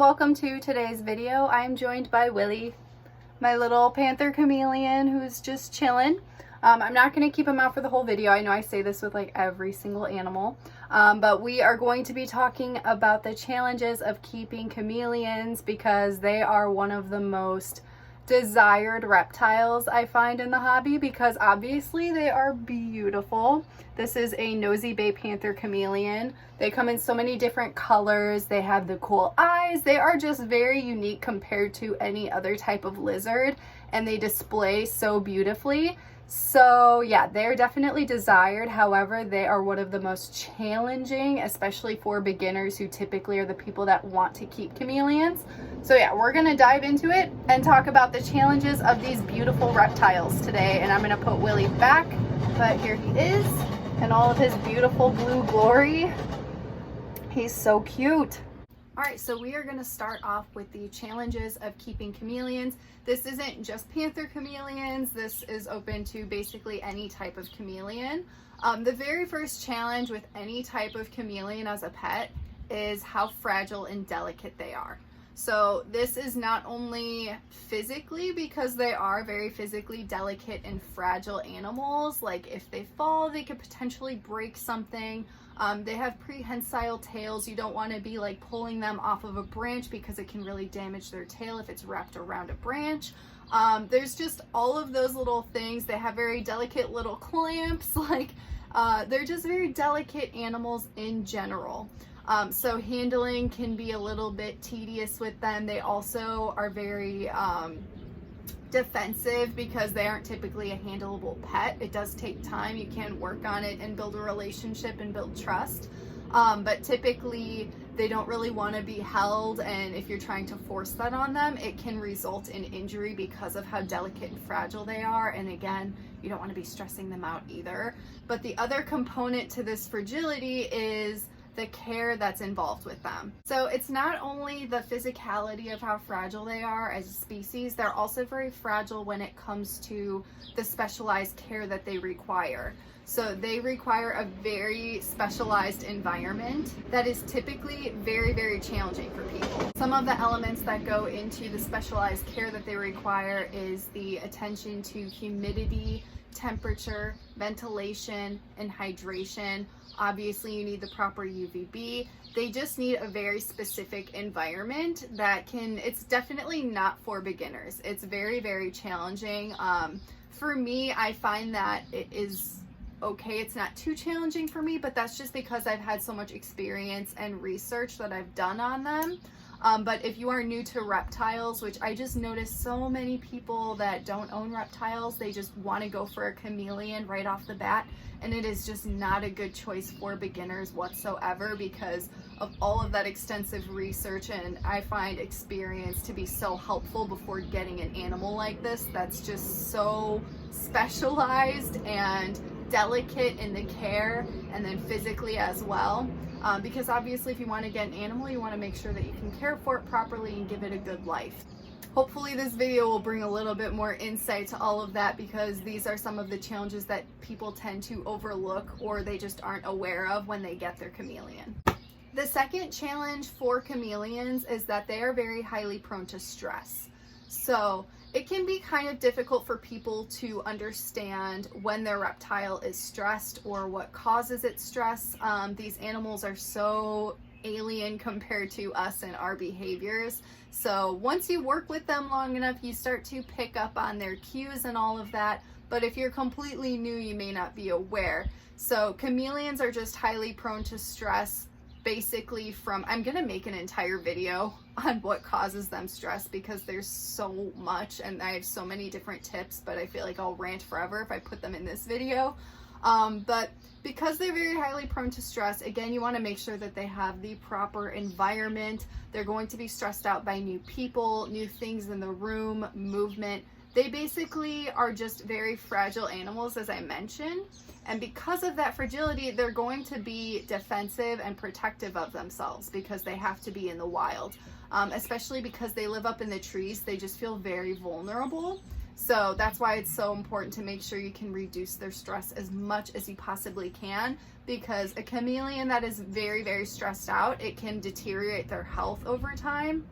welcome to today's video. I'm joined by Willie, my little panther chameleon who's just chilling. I'm not going to keep him out for the whole video. I know I say this with like every single animal, but we are going to be talking about the challenges of keeping chameleons because they are one of the most desired reptiles I find in the hobby, because obviously they are beautiful. This is a nosy bay panther chameleon. They come in so many different colors. They have the cool eyes. They are just very unique compared to any other type of lizard, and they display so beautifully. So yeah, they're definitely desired. However, they are one of the most challenging, especially for beginners who typically are the people that want to keep chameleons. So yeah, we're gonna dive into it and talk about the challenges of these beautiful reptiles today. And I'm gonna put Willie back, but here he is in all of his beautiful blue glory. He's so cute. All right, so we are going to start off with the challenges of keeping chameleons. This isn't just panther chameleons. This is open to basically any type of chameleon. The very first challenge with any type of chameleon as a pet is how fragile and delicate they are. So this is not only physically, because they are very physically delicate and fragile animals. Like if they fall, they could potentially break something. They have prehensile tails. You don't want to be like pulling them off of a branch because it can really damage their tail if it's wrapped around a branch. There's just all of those little things. They have very delicate little clamps. Like they're just very delicate animals in general. So handling can be a little bit tedious with them. They also are very defensive because they aren't typically a handleable pet. It does take time. You can work on it and build a relationship and build trust. But typically they don't really want to be held, and if you're trying to force that on them, it can result in injury because of how delicate and fragile they are. And again, you don't want to be stressing them out either. But the other component to this fragility is the care that's involved with them. So it's not only the physicality of how fragile they are as a species, they're also very fragile when it comes to the specialized care that they require. So they require a very specialized environment that is typically very, very challenging for people. Some of the elements that go into the specialized care that they require is the attention to humidity, temperature, ventilation, and hydration. Obviously, you need the proper UVB. They just need a very specific environment that it's definitely not for beginners. It's very, very challenging. For me, I find that it is okay. It's not too challenging for me, but that's just because I've had so much experience and research that I've done on them. But if you are new to reptiles, which I just noticed so many people that don't own reptiles, they just want to go for a chameleon right off the bat. And it is just not a good choice for beginners whatsoever because of all of that extensive research. And I find experience to be so helpful before getting an animal like this that's just so specialized and delicate in the care, and then physically as well. Because obviously if you want to get an animal, you want to make sure that you can care for it properly and give it a good life. Hopefully this video will bring a little bit more insight to all of that, because these are some of the challenges that people tend to overlook or they just aren't aware of when they get their chameleon. The second challenge for chameleons is that they are very highly prone to stress. So it can be kind of difficult for people to understand when their reptile is stressed or what causes its stress. These animals are so alien compared to us and our behaviors. So once you work with them long enough, you start to pick up on their cues and all of that. But if you're completely new, you may not be aware. So chameleons are just highly prone to stress. Basically I'm gonna make an entire video on what causes them stress because there's so much and I have so many different tips, but I feel like I'll rant forever if I put them in this video. But because they're very highly prone to stress, again, you want to make sure that they have the proper environment. They're going to be stressed out by new people, new things in the room, movement. They basically are just very fragile animals, as I mentioned. And because of that fragility, they're going to be defensive and protective of themselves because they have to be in the wild. Especially because they live up in the trees, they just feel very vulnerable. So that's why it's so important to make sure you can reduce their stress as much as you possibly can, because a chameleon that is very, very stressed out, it can deteriorate their health over time.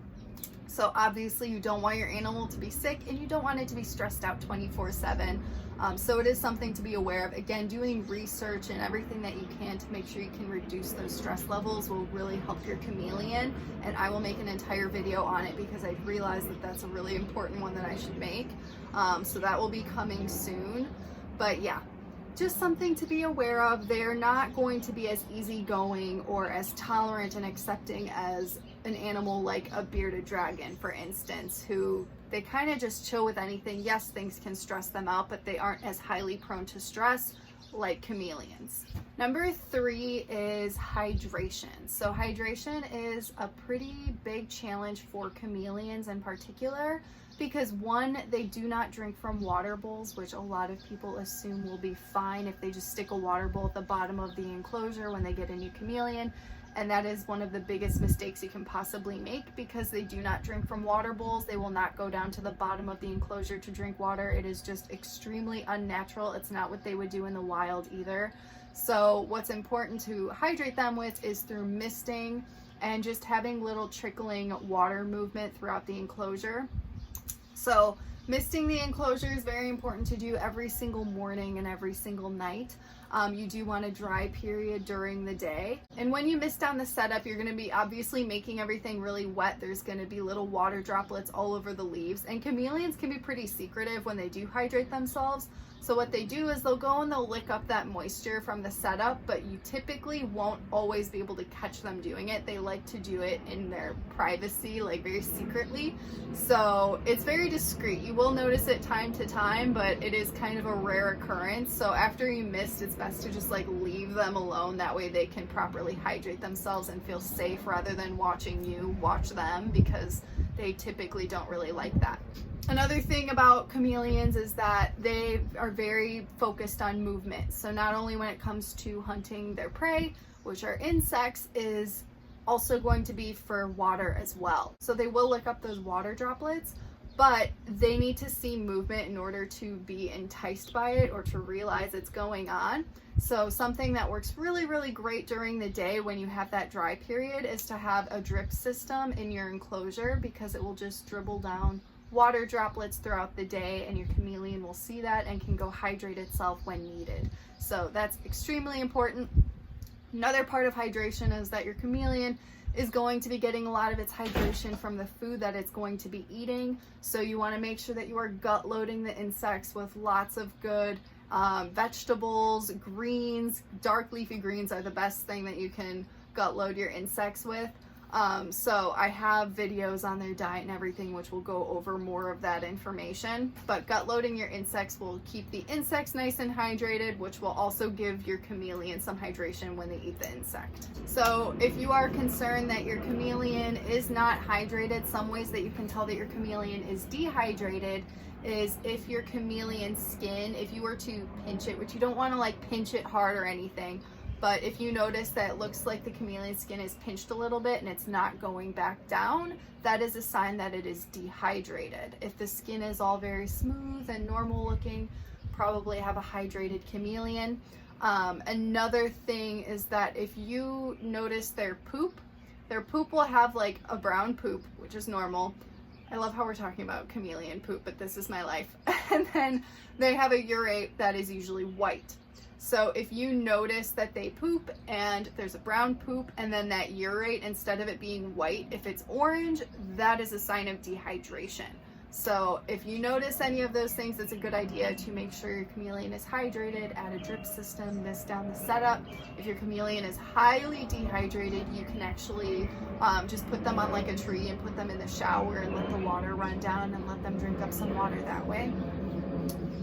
So obviously you don't want your animal to be sick and you don't want it to be stressed out 24/7. So it is something to be aware of. Again, doing research and everything that you can to make sure you can reduce those stress levels will really help your chameleon. And I will make an entire video on it because I realized that that's a really important one that I should make. So that will be coming soon. But yeah, just something to be aware of. They're not going to be as easygoing or as tolerant and accepting as an animal like a bearded dragon, for instance, who they kind of just chill with anything. Yes, things can stress them out, but they aren't as highly prone to stress like chameleons. Number 3 is hydration. So hydration is a pretty big challenge for chameleons in particular, because one, they do not drink from water bowls, which a lot of people assume will be fine if they just stick a water bowl at the bottom of the enclosure when they get a new chameleon. And that is one of the biggest mistakes you can possibly make, because they do not drink from water bowls. They will not go down to the bottom of the enclosure to drink water. It is just extremely unnatural. It's not what they would do in the wild either. So what's important to hydrate them with is through misting and just having little trickling water movement throughout the enclosure. So misting the enclosure is very important to do every single morning and every single night. You do want a dry period during the day. And when you mist down the setup, you're going to be obviously making everything really wet. There's going to be little water droplets all over the leaves. And chameleons can be pretty secretive when they do hydrate themselves. So what they do is they'll go and they'll lick up that moisture from the setup, but you typically won't always be able to catch them doing it. They like to do it in their privacy, like very secretly. So it's very discreet. You will notice it time to time, but it is kind of a rare occurrence. So after you mist, it's best to just like leave them alone. That way they can properly hydrate themselves and feel safe rather than watching you watch them, because they typically don't really like that. Another thing about chameleons is that they are very focused on movement. So not only when it comes to hunting their prey, which are insects, is also going to be for water as well. So they will lick up those water droplets, but they need to see movement in order to be enticed by it or to realize it's going on. So something that works really, really great during the day when you have that dry period is to have a drip system in your enclosure, because it will just dribble down water droplets throughout the day, and your chameleon will see that and can go hydrate itself when needed. So that's extremely important. Another part of hydration is that your chameleon is going to be getting a lot of its hydration from the food that it's going to be eating. So you want to make sure that you are gut loading the insects with lots of good vegetables, greens. Dark leafy greens are the best thing that you can gut load your insects with. So I have videos on their diet and everything which will go over more of that information, but gut loading your insects will keep the insects nice and hydrated, which will also give your chameleon some hydration when they eat the insect. So if you are concerned that your chameleon is not hydrated, some ways that you can tell that your chameleon is dehydrated is if your chameleon's skin, if you were to pinch it, which you don't want to like pinch it hard or anything, but if you notice that it looks like the chameleon's skin is pinched a little bit and it's not going back down, that is a sign that it is dehydrated. If the skin is all very smooth and normal looking, probably have a hydrated chameleon. Another thing is that if you notice their poop will have like a brown poop, which is normal. I love how we're talking about chameleon poop, but this is my life. And then they have a urate that is usually white. So if you notice that they poop and there's a brown poop and then that urate, instead of it being white, if it's orange, that is a sign of dehydration. So if you notice any of those things, it's a good idea to make sure your chameleon is hydrated, add a drip system, mist down the setup. If your chameleon is highly dehydrated, you can actually just put them on like a tree and put them in the shower and let the water run down and let them drink up some water that way.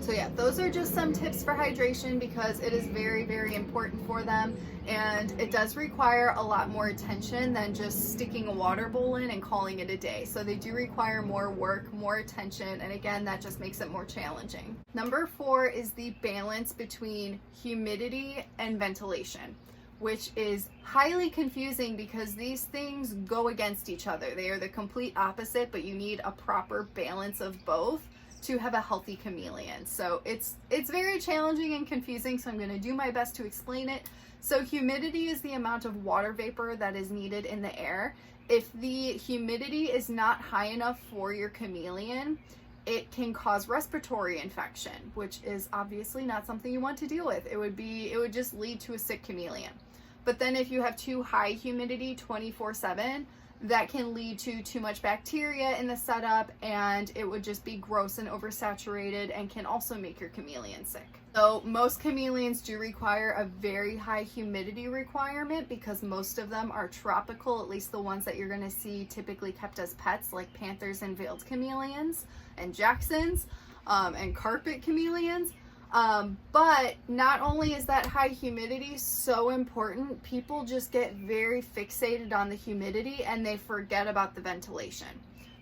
So yeah, those are just some tips for hydration, because it is very, very important for them, and it does require a lot more attention than just sticking a water bowl in and calling it a day. So they do require more work, more attention, and again, that just makes it more challenging. Number 4 is the balance between humidity and ventilation, which is highly confusing because these things go against each other. They are the complete opposite, but you need a proper balance of both to have a healthy chameleon. So it's very challenging and confusing, so I'm going to do my best to explain it. So humidity is the amount of water vapor that is needed in the air. If the humidity is not high enough for your chameleon, it can cause respiratory infection, which is obviously not something you want to deal with. It would just lead to a sick chameleon. But then if you have too high humidity 24/7, that can lead to too much bacteria in the setup, and it would just be gross and oversaturated and can also make your chameleon sick. So most chameleons do require a very high humidity requirement because most of them are tropical, at least the ones that you're going to see typically kept as pets, like panthers and veiled chameleons and Jacksons and carpet chameleons. But not only is that high humidity so important, people just get very fixated on the humidity and they forget about the ventilation.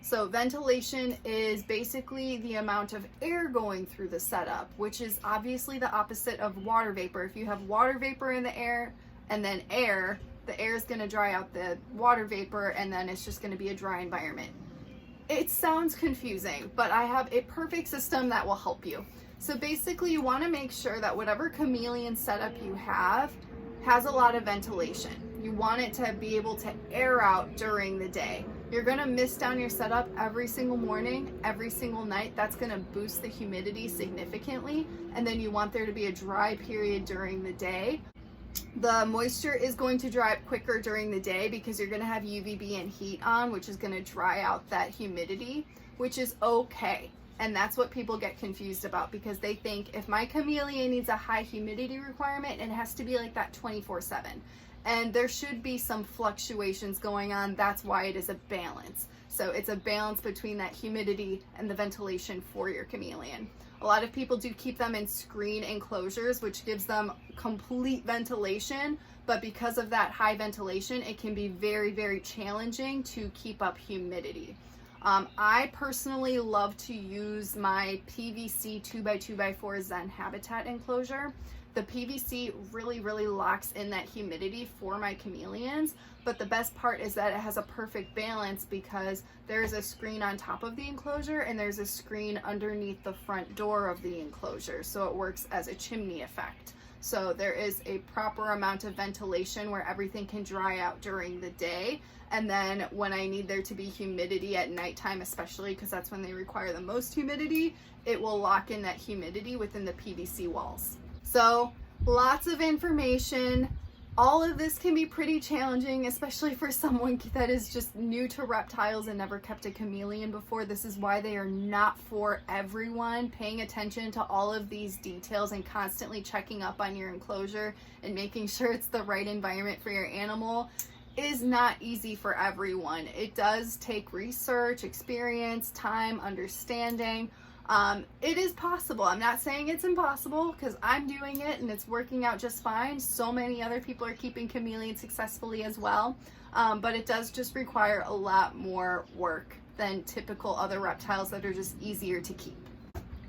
So ventilation is basically the amount of air going through the setup, which is obviously the opposite of water vapor. If you have water vapor in the air and then air, the air is going to dry out the water vapor and then it's just going to be a dry environment. It sounds confusing, but I have a perfect system that will help you. So basically you want to make sure that whatever chameleon setup you have has a lot of ventilation. You want it to be able to air out during the day. You're going to mist down your setup every single morning, every single night. That's going to boost the humidity significantly. And then you want there to be a dry period during the day. The moisture is going to dry up quicker during the day because you're going to have UVB and heat on, which is going to dry out that humidity, which is okay. And that's what people get confused about because they think if my chameleon needs a high humidity requirement, it has to be like that 24/7. And there should be some fluctuations going on. That's why it is a balance. So it's a balance between that humidity and the ventilation for your chameleon. A lot of people do keep them in screen enclosures, which gives them complete ventilation. But because of that high ventilation, it can be very, very challenging to keep up humidity. I personally love to use my PVC 2x2x4 Zen habitat enclosure. The PVC really, really locks in that humidity for my chameleons, but the best part is that it has a perfect balance because there's a screen on top of the enclosure and there's a screen underneath the front door of the enclosure, so it works as a chimney effect. So there is a proper amount of ventilation where everything can dry out during the day, and then when I need there to be humidity at nighttime, especially because that's when they require the most humidity, it will lock in that humidity within the PVC walls. So lots of information. All of this can be pretty challenging, especially for someone that is just new to reptiles and never kept a chameleon before. This is why they are not for everyone. Paying attention to all of these details and constantly checking up on your enclosure and making sure it's the right environment for your animal is not easy for everyone. It does take research, experience, time, understanding. It is possible. I'm not saying it's impossible because I'm doing it and it's working out just fine. So many other people are keeping chameleons successfully as well. But it does just require a lot more work than typical other reptiles that are just easier to keep.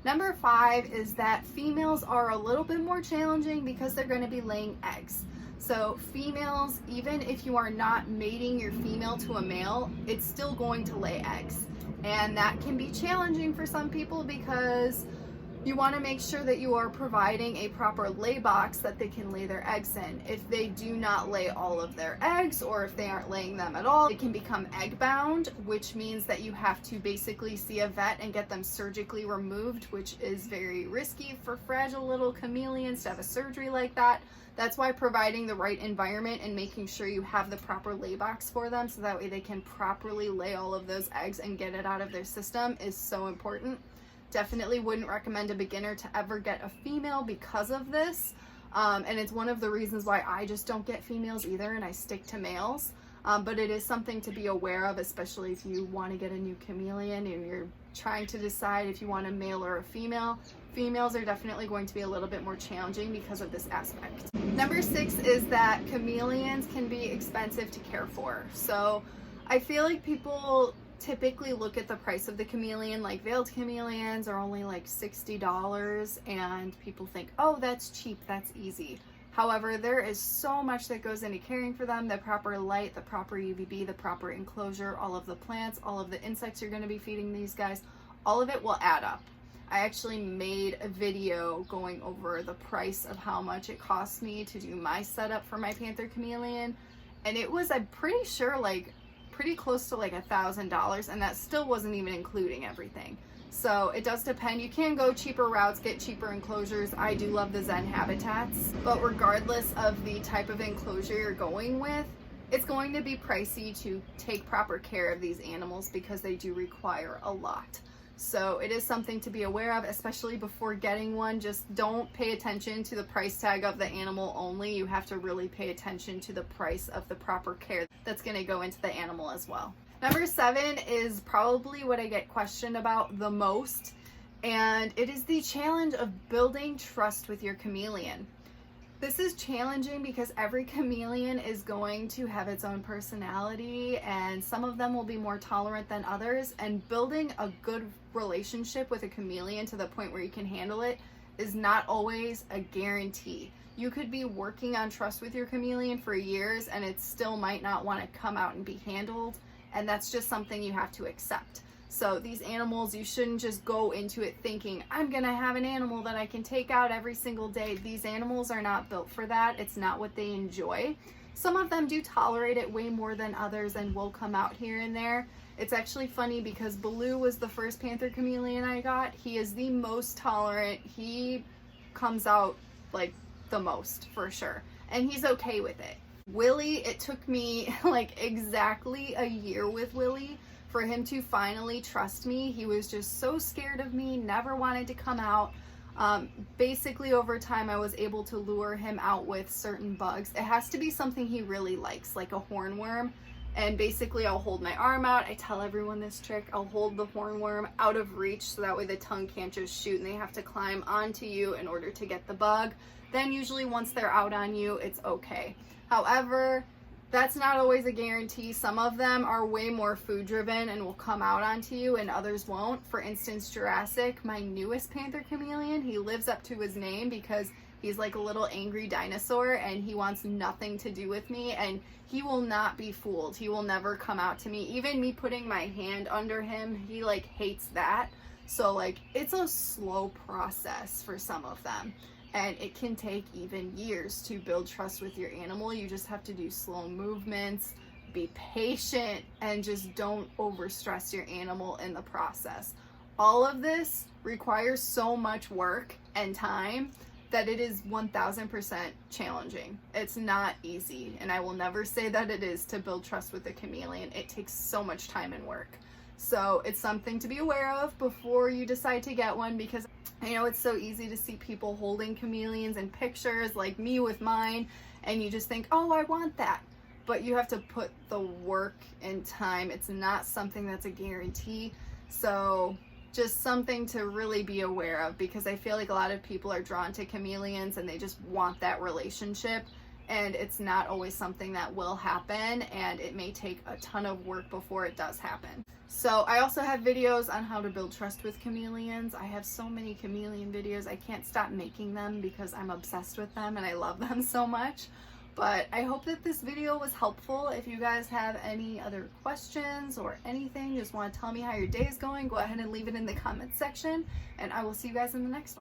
Number 5 is that females are a little bit more challenging because they're going to be laying eggs. So females, even if you are not mating your female to a male, it's still going to lay eggs. And that can be challenging for some people because you want to make sure that you are providing a proper lay box that they can lay their eggs in. If they do not lay all of their eggs, or if they aren't laying them at all, it can become egg bound, which means that you have to basically see a vet and get them surgically removed, which is very risky for fragile little chameleons to have a surgery like that. That's why providing the right environment and making sure you have the proper lay box for them so that way they can properly lay all of those eggs and get it out of their system is so important. Definitely wouldn't recommend a beginner to ever get a female because of this. And it's one of the reasons why I just don't get females either and I stick to males. But it is something to be aware of, especially if you want to get a new chameleon and you're trying to decide if you want a male or a female. Females are definitely going to be a little bit more challenging because of this aspect. Number 6 is that chameleons can be expensive to care for. So I feel like people typically look at the price of the chameleon, like veiled chameleons are only like $60 and people think, oh, that's cheap, that's easy. However, there is so much that goes into caring for them: the proper light, the proper UVB, the proper enclosure, all of the plants, all of the insects you're going to be feeding these guys, all of it will add up. I actually made a video going over the price of how much it cost me to do my setup for my panther chameleon, and it was, I'm pretty sure, like pretty close to like $1,000, and that still wasn't even including everything. So it does depend. You can go cheaper routes, get cheaper enclosures. I do love the Zen habitats, but regardless of the type of enclosure you're going with, it's going to be pricey to take proper care of these animals because they do require a lot. So it is something to be aware of, especially before getting one. Just don't pay attention to the price tag of the animal only. You have to really pay attention to the price of the proper care that's going to go into the animal as well. Number 7 is probably what I get questioned about the most, and it is the challenge of building trust with your chameleon. This is challenging because every chameleon is going to have its own personality, and some of them will be more tolerant than others, and building a good relationship with a chameleon to the point where you can handle it is not always a guarantee. You could be working on trust with your chameleon for years and it still might not want to come out and be handled, and that's just something you have to accept. So these animals, you shouldn't just go into it thinking, I'm gonna have an animal that I can take out every single day. These animals are not built for that. It's not what they enjoy. Some of them do tolerate it way more than others and will come out here and there. It's actually funny because Baloo was the first panther chameleon I got. He is the most tolerant. He comes out like the most for sure, and he's okay with it. Willie, it took me like exactly a year with Willie for him to finally trust me. He was just so scared of me, never wanted to come out. Basically over time I was able to lure him out with certain bugs. It has to be something he really likes, like a hornworm. And basically I'll hold my arm out. I tell everyone this trick. I'll hold the hornworm out of reach so that way the tongue can't just shoot and they have to climb onto you in order to get the bug. Then usually once they're out on you, it's okay. However, that's not always a guarantee. Some of them are way more food driven and will come out onto you and others won't. For instance, Jurassic, my newest panther chameleon, he lives up to his name because he's like a little angry dinosaur and he wants nothing to do with me, and he will not be fooled. He will never come out to me. Even me putting my hand under him, he like hates that. So like it's a slow process for some of them. And it can take even years to build trust with your animal. You just have to do slow movements, be patient, and just don't overstress your animal in the process. All of this requires so much work and time that it is 1000% challenging. It's not easy, and I will never say that it is to build trust with a chameleon. It takes so much time and work. So it's something to be aware of before you decide to get one, because I know it's so easy to see people holding chameleons in pictures like me with mine, and you just think, oh, I want that. But you have to put the work and time. It's not something that's a guarantee. So just something to really be aware of, because I feel like a lot of people are drawn to chameleons and they just want that relationship, and it's not always something that will happen, and it may take a ton of work before it does happen. So I also have videos on how to build trust with chameleons. I have so many chameleon videos. I can't stop making them because I'm obsessed with them and I love them so much. But I hope that this video was helpful. If you guys have any other questions or anything, just want to tell me how your day is going, go ahead and leave it in the comments section, and I will see you guys in the next one.